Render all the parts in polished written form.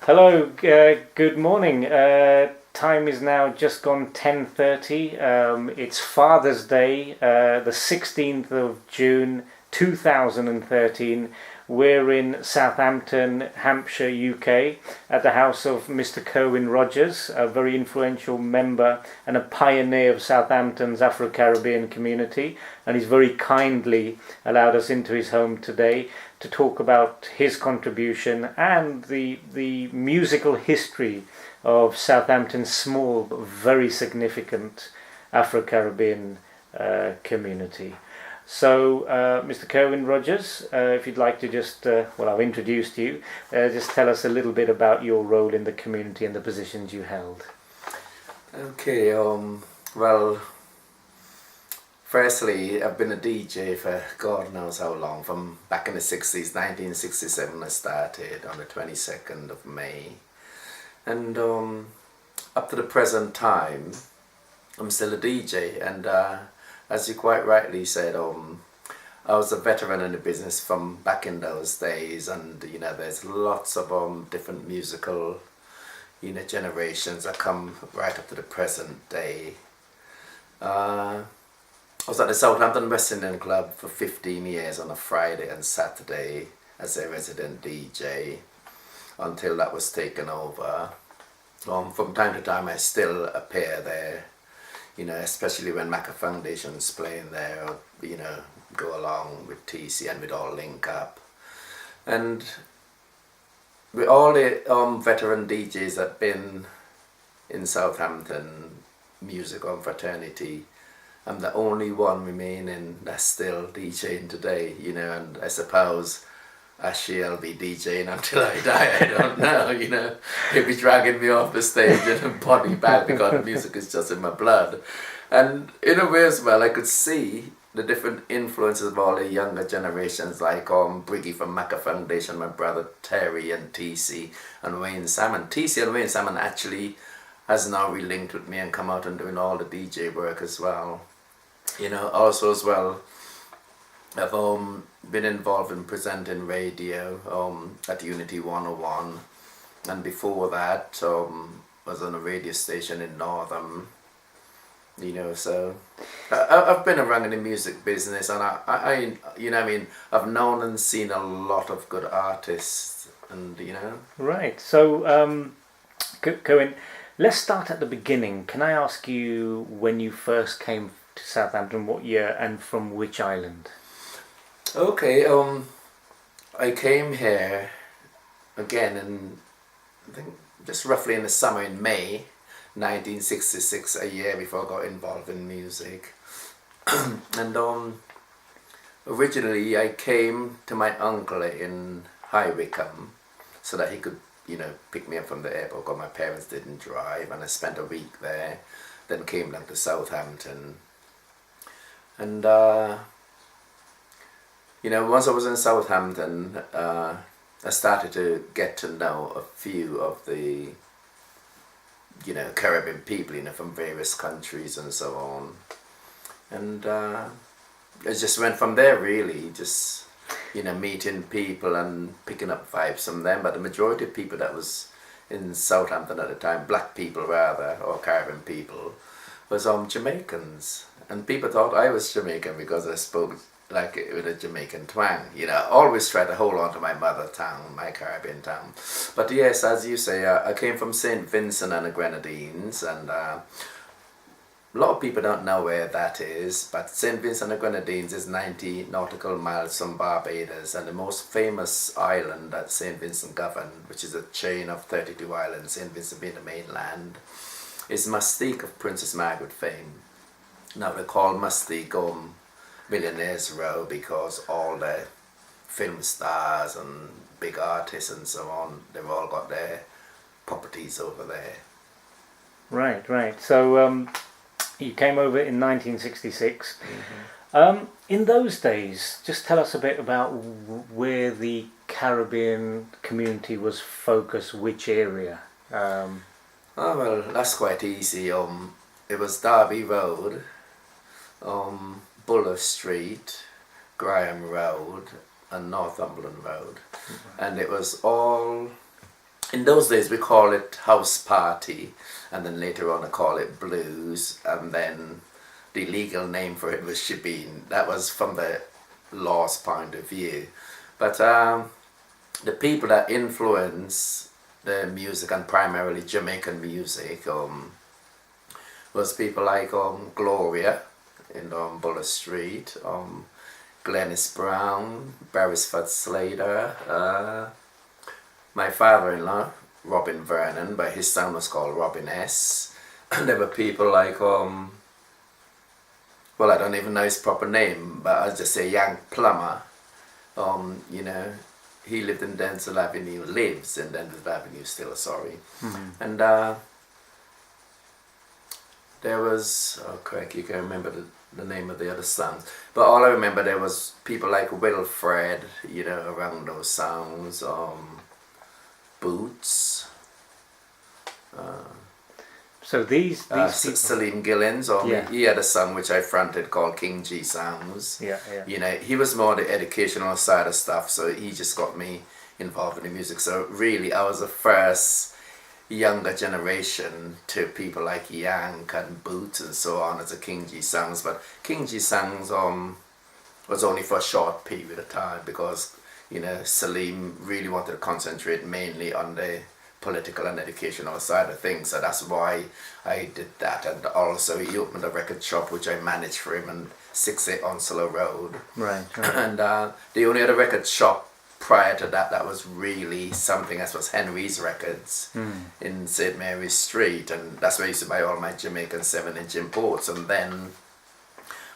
Hello, good morning. Time is now just gone 10:30. It's Father's Day, the 16th of June 2013. We're in Southampton, Hampshire, UK, at the house of Mr. Kerwin Rodgers, a very influential member and a pioneer of Southampton's Afro-Caribbean community, and he's very kindly allowed us into his home today to talk about his contribution and the musical history of Southampton's small but very significant Afro-Caribbean community. So, Mr. Kerwin Rodgers, if you'd like to just, I've introduced you, just tell us a little bit about your role in the community and the positions you held. Okay, well, firstly, I've been a DJ for God knows how long, from back in the 60s, 1967 I started on the 22nd of May. And up to the present time, I'm still a DJ, and as you quite rightly said, I was a veteran in the business from back in those days, and there's lots of different musical generations that come right up to the present day. I was at the Southampton West Indian Club for 15 years on a Friday and Saturday as a resident DJ until that was taken over. From time to time I still appear there, especially when Macca Foundation's playing there, or, go along with TC and we'd all link up. And with all the veteran DJs that have been in Southampton music fraternity, I'm the only one remaining that's still DJing today, and I suppose I shall be DJing until I die. I don't know, they'll be dragging me off the stage and put me back because the music is just in my blood. And in a way as well, I could see the different influences of all the younger generations, like Briggy from Macca Foundation, my brother Terry and TC and Wayne Salmon. TC and Wayne Salmon actually has now relinked with me and come out and doing all the DJ work as well. Also as well, I've been involved in presenting radio at Unity 101, and before that was on a radio station in Northam. So I've been around in the music business, and I've known and seen a lot of good artists, and Right. So, Kerwin, let's start at the beginning. Can I ask you when you first came to Southampton, what year, and from which island? Okay, I came here again in, I think, just roughly in the summer, in May 1966, a year before I got involved in music. And originally I came to my uncle in High Wycombe so that he could, pick me up from the airport, because my parents didn't drive, and I spent a week there, then came down to Southampton. And once I was in Southampton, I started to get to know a few of the, Caribbean people, from various countries and so on. And I just went from there, really, just, meeting people and picking up vibes from them. But the majority of people that was in Southampton at the time, black people rather, or Caribbean people, was Jamaicans. And people thought I was Jamaican because I spoke like with a Jamaican twang. I always try to hold on to my mother tongue, my Caribbean tongue. But yes, as you say, I came from St. Vincent and the Grenadines, and a lot of people don't know where that is, but St. Vincent and the Grenadines is 90 nautical miles from Barbados, and the most famous island that St. Vincent governed, which is a chain of 32 islands, St. Vincent being the mainland, is Mustique of Princess Margaret fame. Now they call Mustique Millionaires Row because all the film stars and big artists and so on, they've all got their properties over there. Right. So you came over in 1966. Mm-hmm. In those days, just tell us a bit about where the Caribbean community was focused, which area? Well, that's quite easy. It was Derby Road, Buller Street, Graham Road, and Northumberland Road, and it was all in those days we call it house party, and then later on I call it blues, and then the legal name for it was shebeen. That was from the law's point of view. But the people that influence the music, and primarily Jamaican music, was people like Gloria in Buller Street, Glennis Brown, Beresford Slater, my father-in-law, Robin Vernon, but his son was called Robin S. And there were people like, well, I don't even know his proper name, but I'll just say Young Plummer. You know, he lived in Denzel Avenue, lives in Denzel Avenue still, sorry. Mm-hmm. And there was, oh correct, you can remember the name of the other songs. But all I remember, there was people like Wilfred, you know, around those sounds, Boots. So these people... Salim Gillens, he had a song which I fronted called King G Sounds. Yeah. You know, he was more the educational side of stuff, so he just got me involved in the music. So really, I was the first younger generation to people like Yank and Boots and so on as a King G Sounds. But King G Sounds was only for a short period of time because, you know, Salim really wanted to concentrate mainly on the political and educational side of things, so that's why I did that. And also he opened a record shop which I managed for him on 68 Onslow Road. Right. And the only other record shop prior to that was really something that was Henry's Records in St. Mary's Street, and that's where I used to buy all my Jamaican 7-inch imports. And then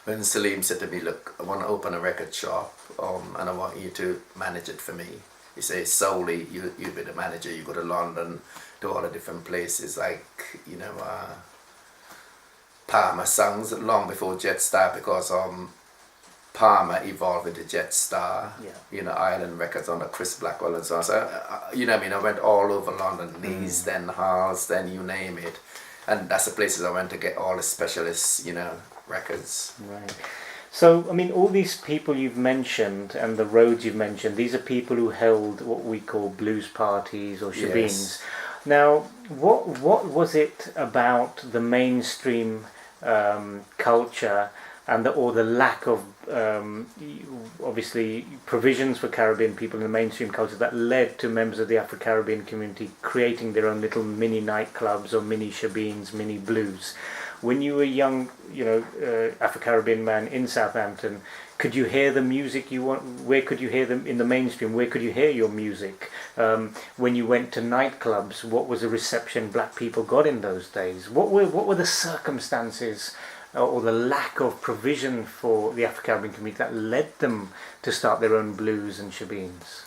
when Salim said to me, look, I want to open a record shop and I want you to manage it for me. He says, solely, you be the manager, you go to London, to all the different places like, you know, Palmer Songs, long before Jetstar, because Palmer evolved into Jetstar, you know, Island Records under Chris Blackwell and so on. So, you know what I mean, I went all over London, Leeds, then Hals, then you name it. And that's the places I went to get all the specialist, you know, records. Right. So, I mean, all these people you've mentioned and the roads you've mentioned, these are people who held what we call blues parties or shebeens. Yes. Now, what was it about the mainstream culture and the lack of, obviously, provisions for Caribbean people in the mainstream culture that led to members of the Afro-Caribbean community creating their own little mini nightclubs or mini shebeens, mini blues? When you were a young, you know, Afro-Caribbean man in Southampton, could you hear the music you want? Where could you hear them in the mainstream? Where could you hear your music? When you went to nightclubs, what was the reception black people got in those days? What were the circumstances or the lack of provision for the Afro-Caribbean community that led them to start their own blues and shebeens?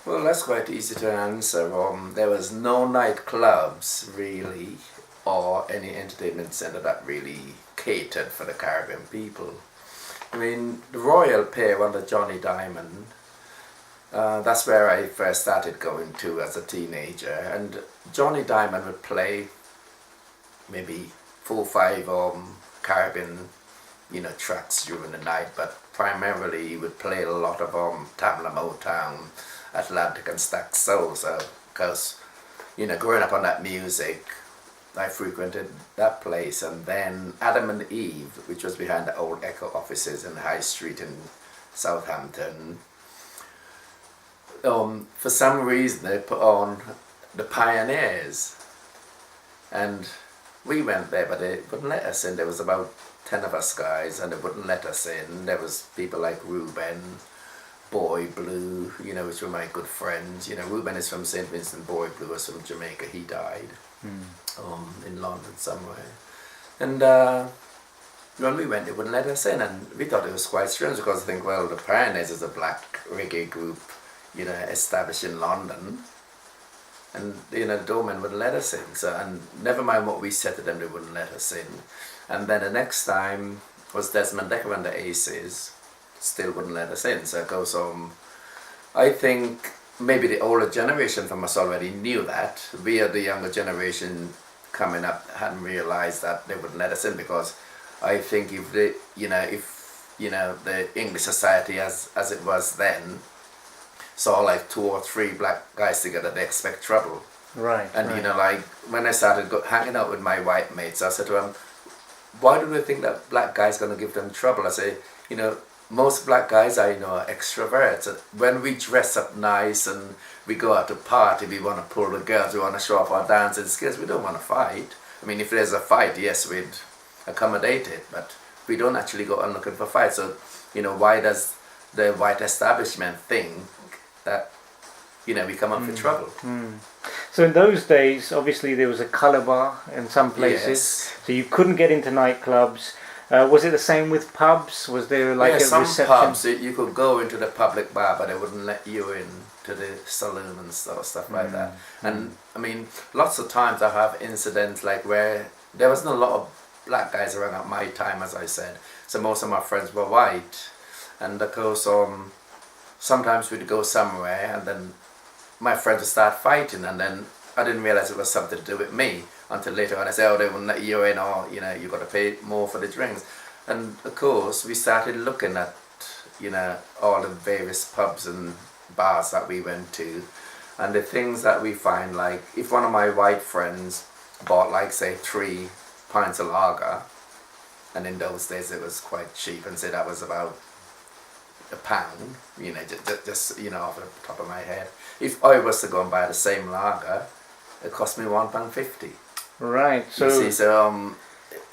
Well, that's quite easy to answer. There was no nightclubs really, or any entertainment centre that really catered for the Caribbean people. I mean, the Royal Pair under Johnny Diamond, that's where I first started going to as a teenager, and Johnny Diamond would play maybe 4 or 5 Caribbean, you know, tracks during the night, but primarily he would play a lot of Tamla Motown, Atlantic and Stack Soul. So, because, you know, growing up on that music, I frequented that place. And then Adam and Eve, which was behind the old Echo offices in High Street in Southampton, for some reason they put on the Pioneers, and we went there, but they wouldn't let us in. There was about 10 of us guys, and they wouldn't let us in. There was people like Ruben, Boy Blue, you know, which were my good friends. You know, Ruben is from St. Vincent, Boy Blue was from Jamaica. He died in London somewhere. And when we went, they wouldn't let us in, and we thought it was quite strange because I think, well, the Pioneers is a black reggae group, you know, established in London, and, you know, the doorman wouldn't let us in. So, and never mind what we said to them, they wouldn't let us in. And then the next time was Desmond Decker and the Aces, still wouldn't let us in. So it goes I think maybe the older generation from us already knew that. We are the younger generation coming up hadn't realized that they wouldn't let us in, because I think if the English society as it was then saw like 2 or 3 black guys together, they expect trouble. Right. And right. you know, like when I started hanging out with my white mates, I said to them, why do they think that black guys going to give them trouble? I say, you know, most black guys I know are extroverts. When we dress up nice and we go out to party, we want to pull the girls, we want to show off our dancing skills. We don't want to fight. I mean, if there's a fight, yes, we'd accommodate it, but we don't actually go on looking for fights. So, you know, why does the white establishment think that, you know, we come up for trouble? So in those days, obviously there was a colour bar in some places, Yes. so you couldn't get into nightclubs. Was it the same with pubs? Was there like a some reception? pubs you could go into the public bar, but they wouldn't let you in to the saloon and stuff like that. And I mean, lots of times I have incidents like where there wasn't a lot of black guys around at my time, as I said. So most of my friends were white, and of course, sometimes we'd go somewhere, and then my friends would start fighting, and then I didn't realize it was something to do with me until later on. I said, oh, they wouldn't let you in, or you know, you got to pay more for the drinks. And of course, we started looking at, you know, all the various pubs and bars that we went to, and the things that we find, like if one of my white friends bought, like, say 3 pints of lager, and in those days it was quite cheap, and say that was about £1, you know, just you know, off the top of my head. If I was to go and buy the same lager, it cost me £1.50. Right. So You see, so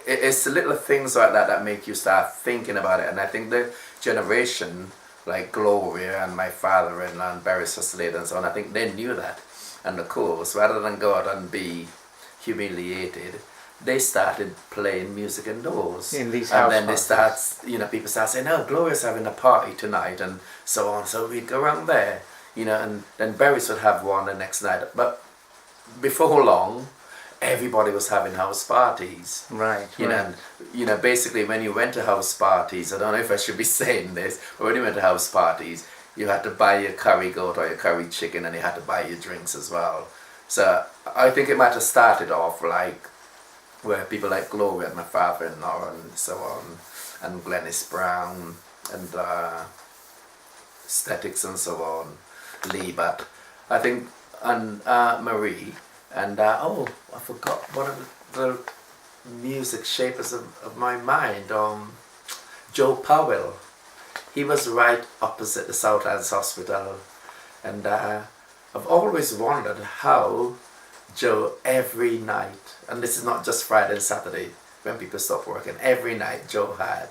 it's the little things like that that make you start thinking about it. And I think the generation like Gloria and my father-in-law and Barry Slade and so on, I think they knew that. And of course, rather than go out and be humiliated, they started playing music indoors. In these house And then parties. they start, you know, people start saying, oh, Gloria's having a party tonight and so on. So we'd go around there, you know, and then Barry's would have one the next night. But before long, everybody was having house parties. Right. You know, and, you know, basically when you went to house parties, I don't know if I should be saying this, but when you went to house parties, you had to buy your curry goat or your curry chicken, and you had to buy your drinks as well. So I think it might have started off like where people like Gloria and my father-in-law and so on, and Glennis Brown and Statics and so on, Lee, but I think, and Marie, and oh, I forgot one of the music shapers of my mind, Joe Powell. He was right opposite the Southampton Hospital, and I've always wondered how Joe, every night, and this is not just Friday and Saturday when people stop working, every night Joe had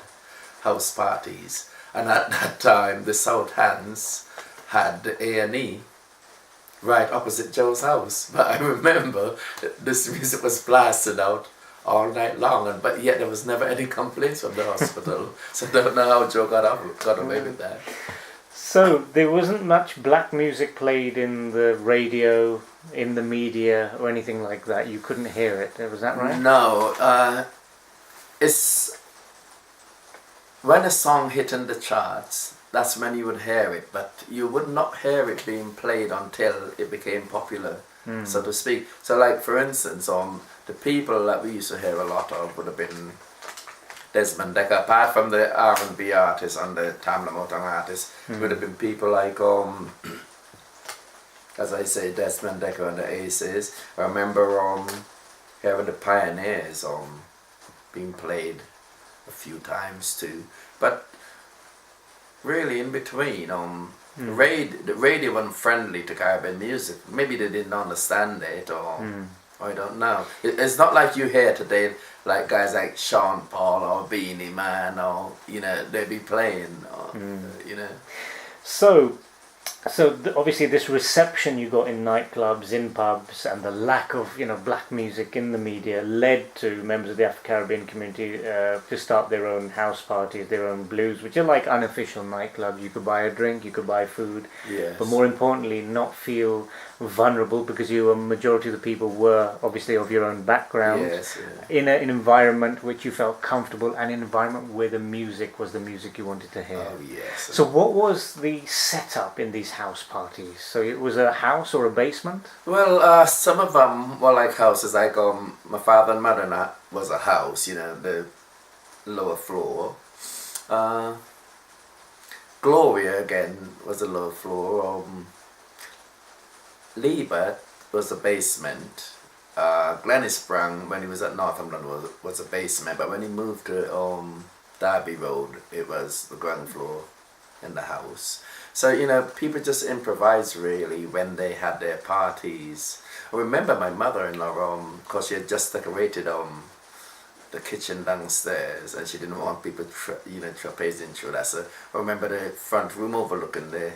house parties, and at that time the Southamptons had the A&E right opposite Joe's house. But I remember this music was blasted out all night long, but yet there was never any complaints from the hospital. So I don't know how Joe got away with that. So there wasn't much black music played in the radio, in the media, or anything like that. You couldn't hear it. Was that right? No, it's when a song hit in the charts, that's when you would hear it, but you would not hear it being played until it became popular, so to speak. So like, for instance, the people that we used to hear a lot of would have been Desmond Dekker. Apart from the R&B artists and the Tamla Motown artists, would have been people like, as I say, Desmond Dekker and the Aces. I remember hearing the Pioneers being played a few times too. But really, in between, the radio wasn't friendly to Caribbean music. Maybe they didn't understand it, or I don't know. It's not like you hear today, like guys like Sean Paul or Beanie Man, or you know, they be playing, or, you know. So obviously this reception you got in nightclubs, in pubs, and the lack of, you know, black music in the media led to members of the Afro-Caribbean community to start their own house parties, their own blues, which are like unofficial nightclubs. You could buy a drink, you could buy food, Yes. but more importantly, not feel vulnerable, because majority of the people were obviously of your own background. Yes, In an environment which you felt comfortable, and an environment where the music was the music you wanted to hear. Oh yes. So what was the setup in these house parties? So it was a house or a basement? Well, some of them were like houses. Like my father and mother was a house, you know, the lower floor. Gloria again was a lower floor. Liebert was a basement. Glennisprang, when he was at Northumberland, was a basement, but when he moved to Derby Road, it was the ground floor in the house. So, people just improvise really when they had their parties. I remember my mother-in-law, because she had just decorated the kitchen downstairs, and she didn't want people traipsing through that. So I remember the front room overlooking the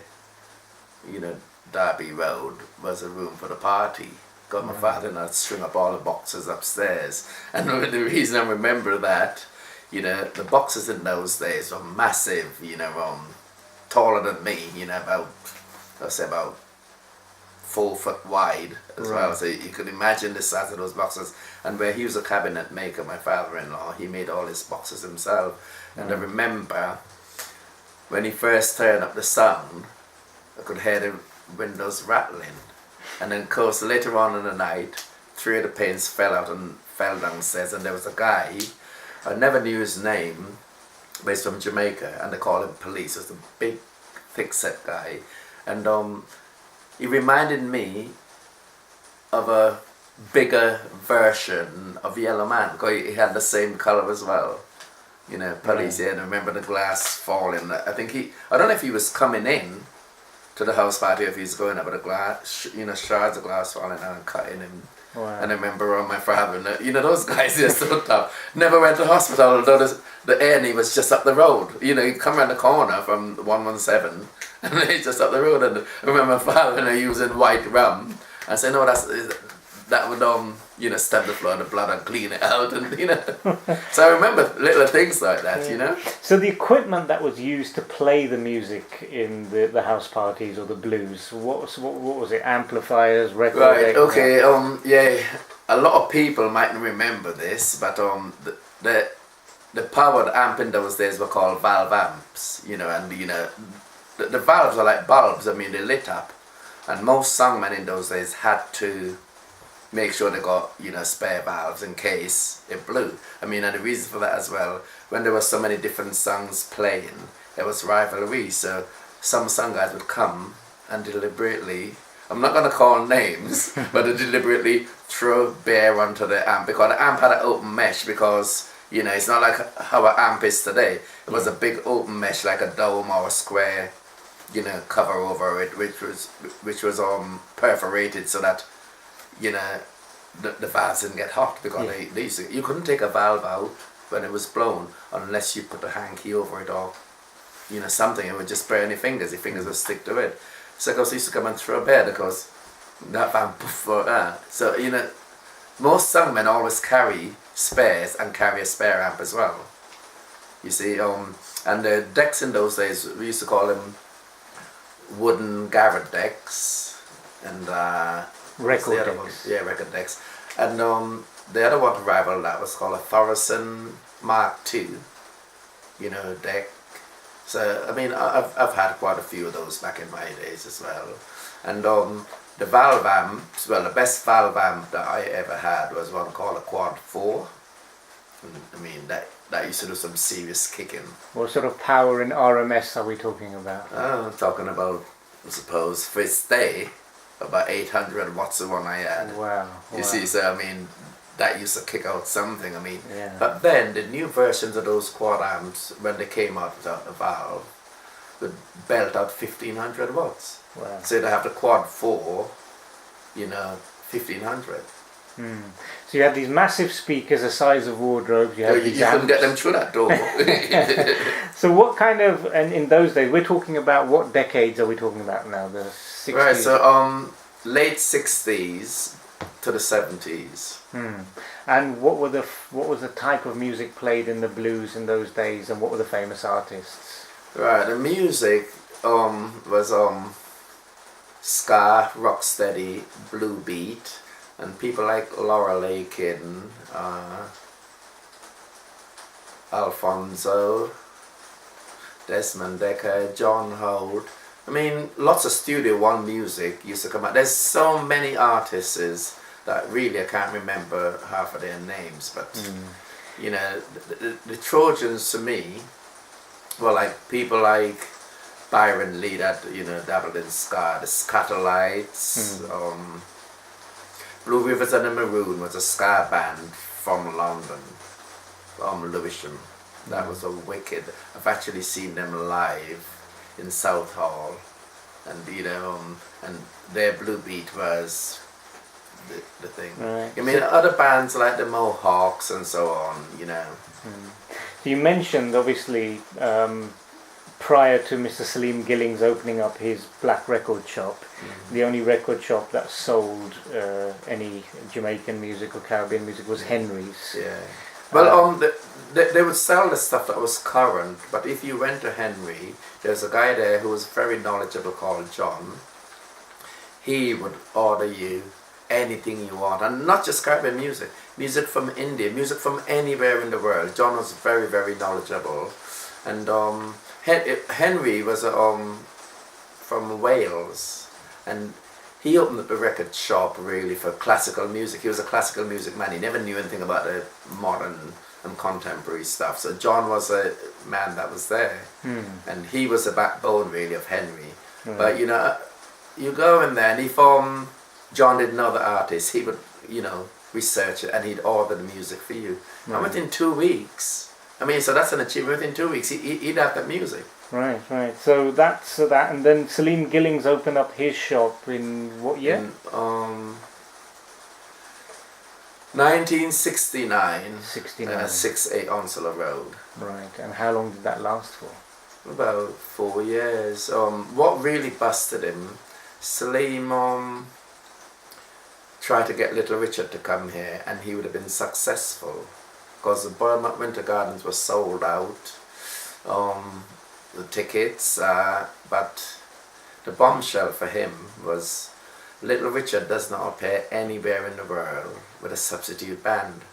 Derby Road was a room for the party. Got my father and I'd string up all the boxes upstairs, and the reason I remember that, the boxes in those days were massive, taller than me, about 4 foot wide as well. So you could imagine the size of those boxes. And where he was a cabinet maker, my father-in-law, he made all his boxes himself. And I remember when he first turned up the sound, I could hear the windows rattling. And then, of course, later on in the night, 3 of the panes fell out and fell downstairs, and there was a guy, I never knew his name, but he's from Jamaica, and they call him Police. He was a big, thick-set guy. And he reminded me of a bigger version of Yellow Man, because he had the same colour as well. Police, and I remember the glass falling. I don't know if he was coming in to the house party, if he's going up with a glass, shards of glass falling down and cutting him. Wow. And I remember my father, those guys, they're so tough. Never went to hospital, although the A&E was just up the road. You come around the corner from 117, and he's just up the road. And I remember my father, he was in white rum. I said, no, that would, stab the floor in the blood and clean it out. And, So I remember little things like that, So the equipment that was used to play the music in the house parties or the blues, what was it? Amplifiers, record Right, decks? okay, a lot of people mightn't remember this, but the powered amp in those days were called valve amps, and the valves are like bulbs. I mean, they lit up, and most songmen in those days had to make sure they got spare valves in case it blew. I mean, and the reason for that as well, when there were so many different songs playing, there was rivalry. So some song guys would come and deliberately, I'm not going to call names, but they deliberately throw beer onto the amp, because the amp had an open mesh, because it's not like how an amp is today. It was a big open mesh, like a dome or a square cover over it, which was perforated so that the valves didn't get hot, because you couldn't take a valve out when it was blown unless you put a hanky over it, or something. It would just burn your fingers would stick to it. So they used to come and throw a beer, because that valve for that. So most songmen always carry spares and carry a spare amp as well, you see. And the decks in those days, we used to call them wooden Garrett decks, and record decks. Record decks. And the other one to rival that was called a Thoresen Mark II, deck. So I mean, I've had quite a few of those back in my days as well. And the valve amps, the best valve amp that I ever had was one called a Quad 4. I mean, that used to do some serious kicking. What sort of power in RMS are we talking about? I'm talking about, I suppose, for its day, about 800 watts the one I had. Wow. You see, so I mean, that used to kick out something. I mean, Yeah. But then the new versions of those quad amps, when they came out without the valve, would belt out 1500 watts. Wow. So they have the Quad 4, 1500. So you had these massive speakers the size of wardrobes. You had You couldn't get them through that door. So what kind of, and in those days, we're talking about, what decades are we talking about now? The 60s? Right, so late 60s to the 70s. And what was the type of music played in the blues in those days, and what were the famous artists? Right, the music was ska, rocksteady, blue beat, and people like Laura Lakin, Alfonso, Desmond Dekker, John Holt. I mean, lots of Studio One music used to come out. There's so many artists that really I can't remember half of their names, but the Trojans to me were like people like Byron Lee that dabbled in ska, the Scatolites, Blue Rivers and the Maroon was a ska band from London, from Lewisham. That was a wicked. I've actually seen them live in Southall, and and their blue beat was the thing. Right. I mean, other bands like the Mohawks and so on. So you mentioned obviously prior to Mr. Salim Gillings opening up his black record shop, the only record shop that sold any Jamaican music or Caribbean music was Henry's. Yeah. Well, they would sell the stuff that was current, but if you went to Henry, there's a guy there who was very knowledgeable called John. He would order you anything you want, and not just Caribbean music, music from India, music from anywhere in the world. John was very, very knowledgeable, and Henry was from Wales, and he opened up a record shop really for classical music. He was a classical music man. He never knew anything about the modern and contemporary stuff. So John was a man that was there, and he was the backbone really of Henry. But you go in there, and if John didn't know the artist, he would research it, and he'd order the music for you. And within 2 weeks, so that's an achievement. Within 2 weeks, he'd have that music. Right. So that's that, and then Salim Gillings opened up his shop in what year? In 1969. 69. 68 Onslow Road. Right. And how long did that last for? About 4 years. What really busted him, Salim tried to get Little Richard to come here, and he would have been successful because the Bournemouth Winter Gardens were sold out. The tickets, but the bombshell for him was Little Richard does not appear anywhere in the world with a substitute band,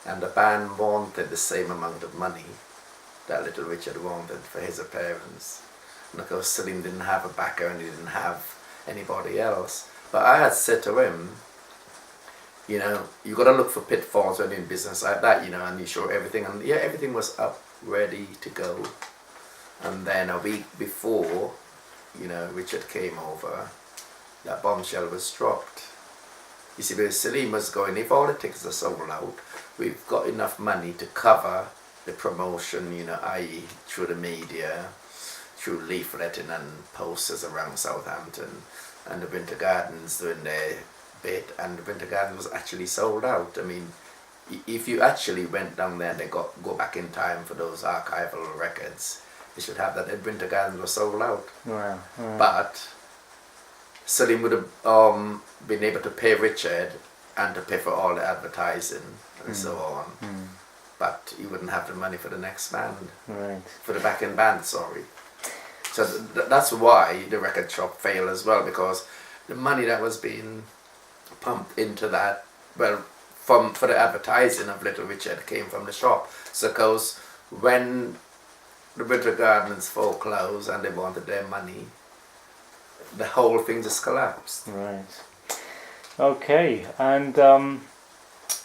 and the band wanted the same amount of money that Little Richard wanted for his appearance. And of course Salim didn't have a backer, and he didn't have anybody else. But I had said to him, you got to look for pitfalls when you're in business like that, and you show everything, and everything was up, ready to go. And then a week before, Richard came over, that bombshell was dropped. You see, because Salim was going, if all the tickets are sold out, we've got enough money to cover the promotion, i.e. through the media, through leafletting and posters around Southampton, and the Winter Gardens doing their bit, and the Winter Garden was actually sold out. If you actually went down there and they go back in time for those archival records, they should have that the Winter Gardens was sold out. Wow. But Salim would have been able to pay Richard and to pay for all the advertising and so on. But he wouldn't have the money for the next band. Right. For the back-end band, sorry. So that's why the record shop failed as well, because the money that was being pumped into that, for the advertising of Little Richard came from the shop. So of course, when the Winter Gardens foreclosed and they wanted their money, the whole thing just collapsed. Right. Okay, and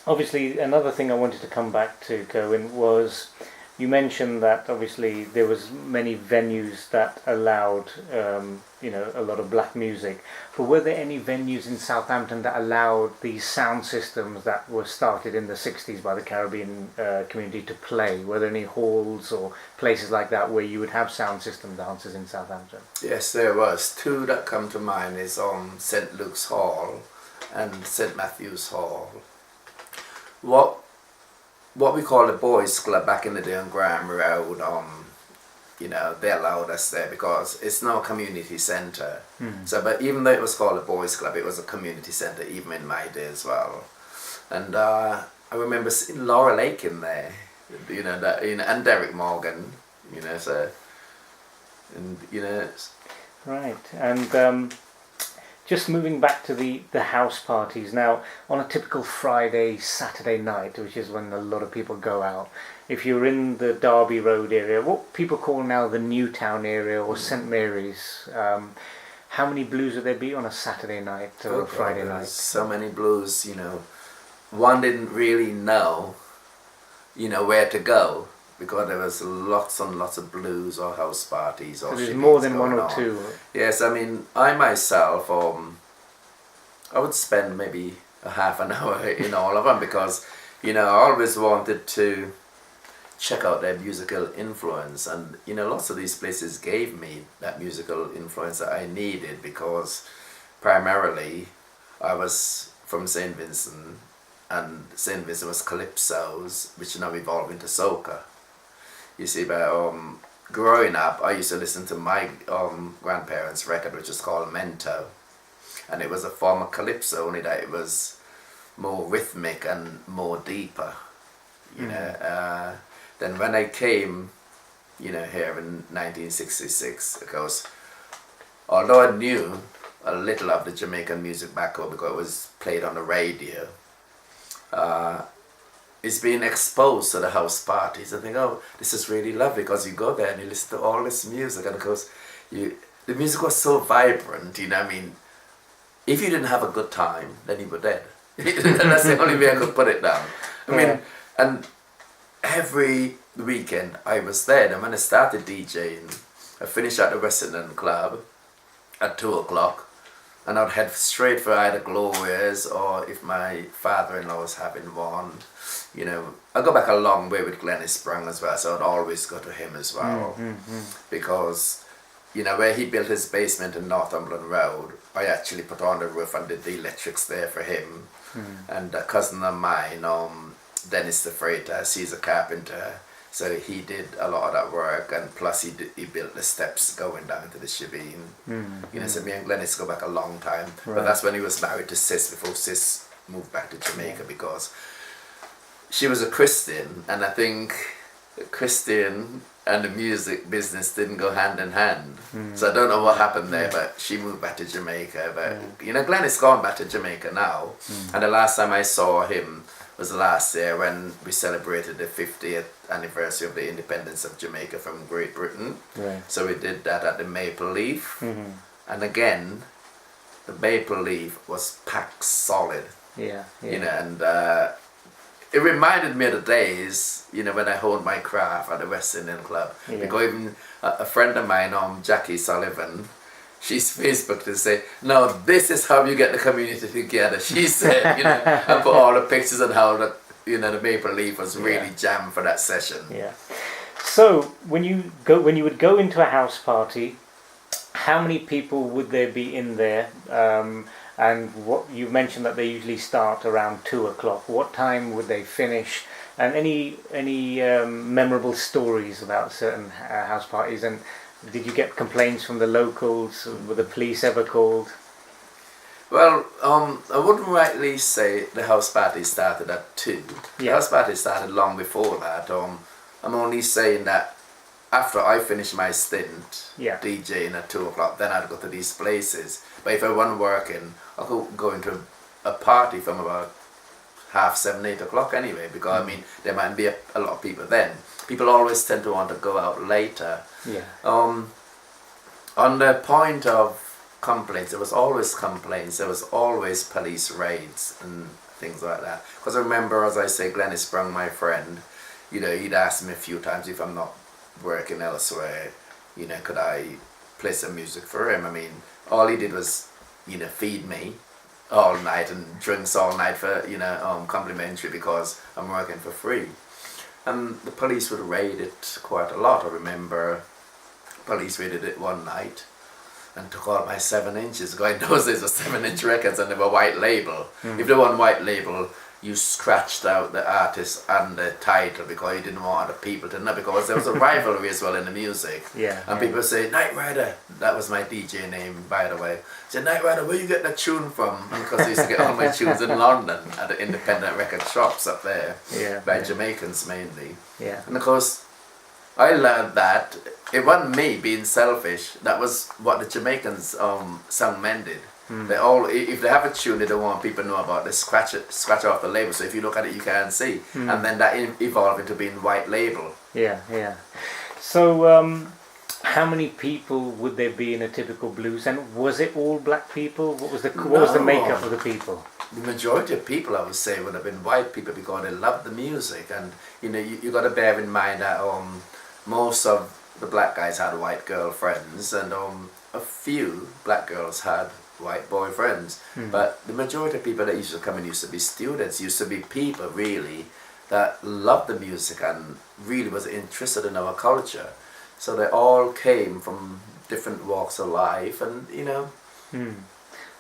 obviously another thing I wanted to come back to, Kerwin, was you mentioned that obviously there was many venues that allowed a lot of black music, but were there any venues in Southampton that allowed these sound systems that were started in the 60s by the Caribbean community to play? Were there any halls or places like that where you would have sound system dancers in Southampton? Yes, there was. Two that come to mind is St. Luke's Hall and St. Matthew's Hall. What we call the boys club back in the day on Graham Road, they allowed us there because it's now a community centre. So, but even though it was called a boys club, it was a community centre even in my day as well. And I remember seeing Laura Lake in there, and Derek Morgan, Right, and just moving back to the house parties now, on a typical Friday, Saturday night, which is when a lot of people go out, if you're in the Derby Road area, what people call now the Newtown area or St Mary's, how many blues would there be on a Saturday night or a Friday night? So many blues, one didn't really know, where to go, because there was lots and lots of blues or house parties or. So there's more than one or two. Yes, I myself, I would spend maybe a half an hour in all of them because, I always wanted to check out their musical influence, and lots of these places gave me that musical influence that I needed because primarily I was from St. Vincent, and St. Vincent was calypsos, which now evolved into soca. You see, but growing up, I used to listen to my grandparents' record, which was called Mento, and it was a form of calypso, only that it was more rhythmic and more deeper. Then when I came, here in 1966, because although I knew a little of the Jamaican music back home because it was played on the radio, it's being exposed to the house parties. I think, oh, this is really lovely because you go there and you listen to all this music, and of course, the music was so vibrant. I mean, if you didn't have a good time, then you were dead. That's the only way I could put it down. I mean, and every weekend I was there. And when I started DJing, I finished at the West Indian Club at 2 o'clock, and I'd head straight for either Gloria's or if my father-in-law was having one. I go back a long way with Glennis Sprung as well, so I'd always go to him as well. Because, where he built his basement in Northumberland Road, I actually put on the roof and did the electrics there for him. And a cousin of mine, Dennis the Freitas, he's a carpenter, so he did a lot of that work, and plus he built the steps going down to the Shebeen. So me and Glennis go back a long time, but that's when he was married to Sis before Sis moved back to Jamaica because she was a Christian, and I think Christian and the music business didn't go hand in hand. So I don't know what happened there, but she moved back to Jamaica. But Glennis gone back to Jamaica now, and the last time I saw him was last year when we celebrated the 50th anniversary of the independence of Jamaica from Great Britain. So we did that at the Maple Leaf, and again, the Maple Leaf was packed solid. And it reminded me of the days, when I honed my craft at the West Indian Club. Because even a friend of mine, Jackie Sullivan, she's Facebooked to say, no, this is how you get the community together. She said, and put all the pictures on how the Maple Leaf was really jammed for that session. So when you would go into a house party, how many people would there be in there? And what you mentioned that they usually start around 2 o'clock. What time would they finish? And any memorable stories about certain house parties? And did you get complaints from the locals? Were the police ever called? Well, I wouldn't rightly say the house party started at 2. The house party started long before that. I'm only saying that after I finished my stint DJing at 2 o'clock, then I'd go to these places. But if I wasn't working, I could go into a party from about 7:30, 8 o'clock anyway, because I mean, there might be a lot of people then. People always tend to want to go out later. On the point of complaints, there was always complaints, there was always police raids and things like that. Because I remember, as I say, Glennis Sprung, my friend, he'd asked me a few times if I'm not working elsewhere, could I play some music for him. I mean, all he did was, feed me all night and drinks all night for, complimentary because I'm working for free. And the police would raid it quite a lot. I remember police raided it one night and took all my 7 inches. Going those days were 7-inch records and they were white label. If they weren't white label, you scratched out the artist and the title because you didn't want other people to know, because there was a rivalry as well in the music. And people say, Night Rider, that was my DJ name, by the way. Said, Night Rider, where you get that tune from? Because I used to get all my tunes in London at the independent record shops up there, by Jamaicans mainly. And of course, I learned that it wasn't me being selfish. That was what the Jamaicans sung men did. They all, if they have a tune they don't want people to know about, they scratch off the label. So if you look at it, you can't see. And then that evolved into being white label. So how many people would there be in a typical blues? And was it all black people? What was the makeup of the people? The majority of people, I would say, would have been white people because they loved the music. And you got to bear in mind that most of the black guys had white girlfriends, and a few black girls had white boyfriends. But the majority of people that used to come in used to be students, used to be people really that loved the music and really was interested in our culture. So they all came from different walks of life, and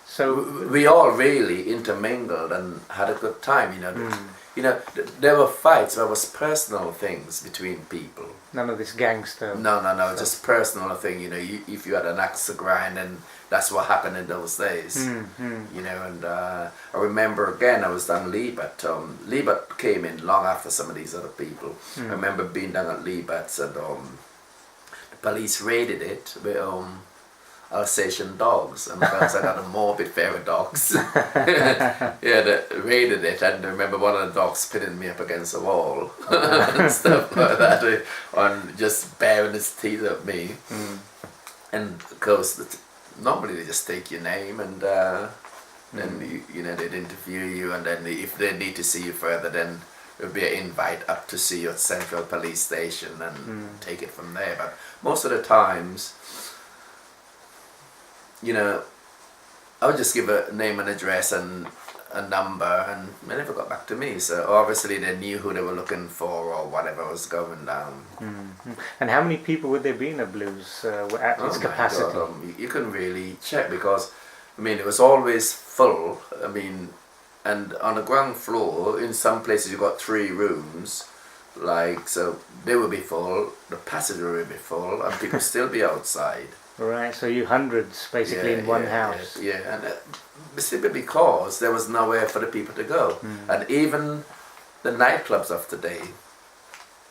So we all really intermingled and had a good time. There were fights, there was personal things between people. none of this gangster. No, just personal thing. If you had an axe to grind, and that's what happened in those days. And I remember again, I was down Liebert. Liebert came in long after some of these other people. I remember being down at Liebert's, and the police raided it with Alsatian dogs, and because I got a morbid fear of dogs, they raided it, and I remember one of the dogs pinning me up against a wall and stuff like that, on just baring his teeth at me. And of course, normally they just take your name, and then they'd interview you, and then if they need to see you further, then there'll be an invite up to see you at Central Police Station and take it from there. But most of the times, I would just give a name and address and a number, and they never got back to me. So obviously they knew who they were looking for or whatever was going down. And how many people would there be in the blues at its capacity? God, you couldn't really check, because it was always full. And on the ground floor, in some places you got 3 rooms, so they would be full, the passenger would be full, and people still be outside. Right, so you hundreds basically in one house. And simply because there was nowhere for the people to go. And even the nightclubs of today,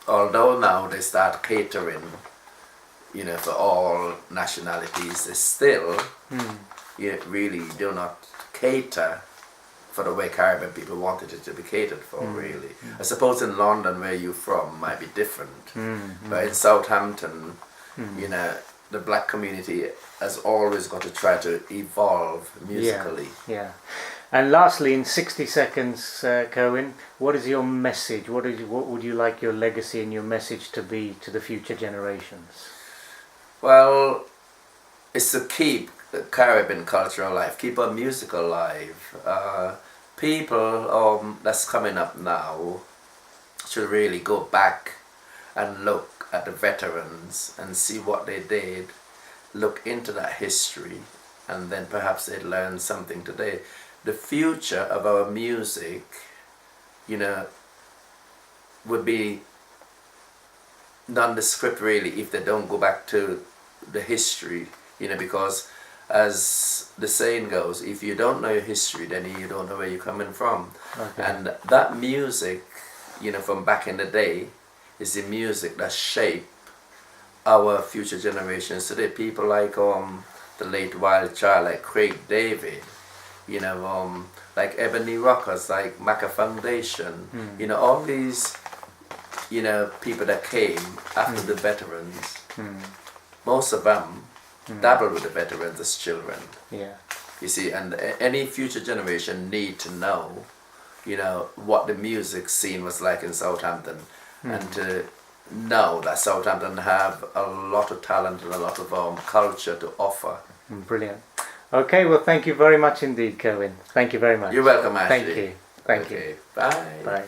although now they start catering, for all nationalities, they still really do not cater for the way Caribbean people wanted it to be catered for, really. I suppose in London, where you're from, might be different. But in Southampton, the black community has always got to try to evolve musically. Yeah. And lastly, in 60 seconds, Kerwin, what is your message? What would you like your legacy and your message to be to the future generations? Well, it's to keep the Caribbean culture alive, keep our music alive. People that's coming up now should really go back and look at the veterans and see what they did, look into that history, and then perhaps they'd learn something today. The future of our music, would be nondescript really if they don't go back to the history, because as the saying goes, if you don't know your history, then you don't know where you're coming from. Okay. And that music, from back in the day, is the music that shaped our future generations today. People like the late Wild Child, like Craig David, like Ebony Rockers, like Macca Foundation, all these, people that came after the veterans. Most of them dabbled with the veterans as children. Yeah. You see, and any future generation need to know, what the music scene was like in Southampton. And to know that Southampton have a lot of talent and a lot of culture to offer. Brilliant. Okay, well, thank you very much indeed, Kerwin. Thank you very much. You're welcome, Ashley. Thank you. Thank you. Bye. Bye.